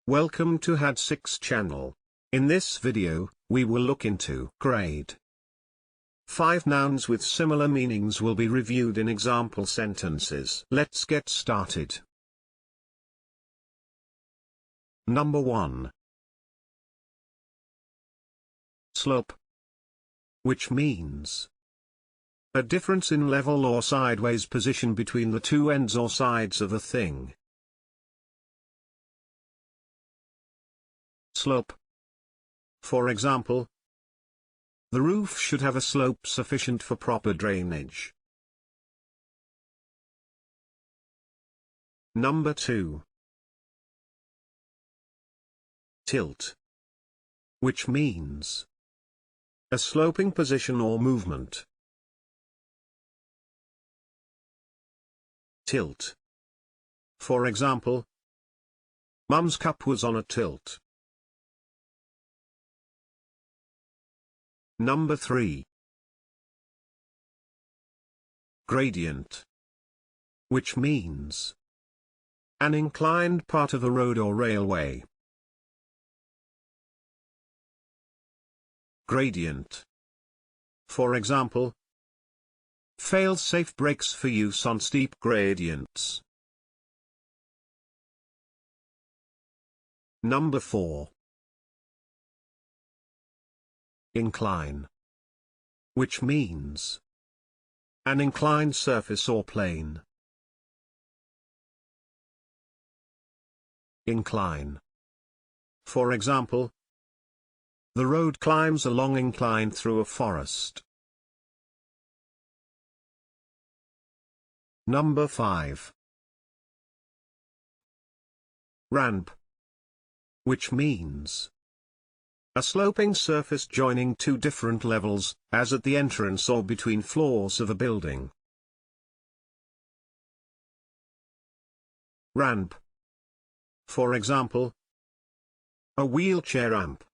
Welcome to had6 channel. In this video, we will look into grade. 5 nouns with similar meanings will be reviewed in example sentences. Let's get started. Number 1. Slope. Which means a difference in level or sideways position between the two ends or sides of a thing. Slope. For example, the roof should have a slope sufficient for proper drainage. Number 2. Tilt. Which means a sloping position or movement. Tilt. For example, Mum's cup was on a tilt. Number 3. Gradient. Which means an inclined part of a road or railway. Gradient. For example, fail-safe brakes for use on steep gradients. Number 4. Incline. Which means an inclined surface or plane. Incline. For example, the road climbs a long incline through a forest. Number 5. Ramp. Which means a sloping surface joining two different levels, as at the entrance or between floors of a building. Ramp. For example, a wheelchair ramp.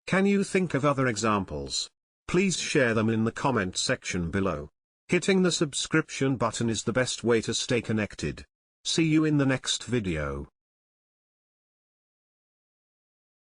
Can you think of other examples? Please share them in the comment section below. Hitting the subscription button is the best way to stay connected. See you in the next video.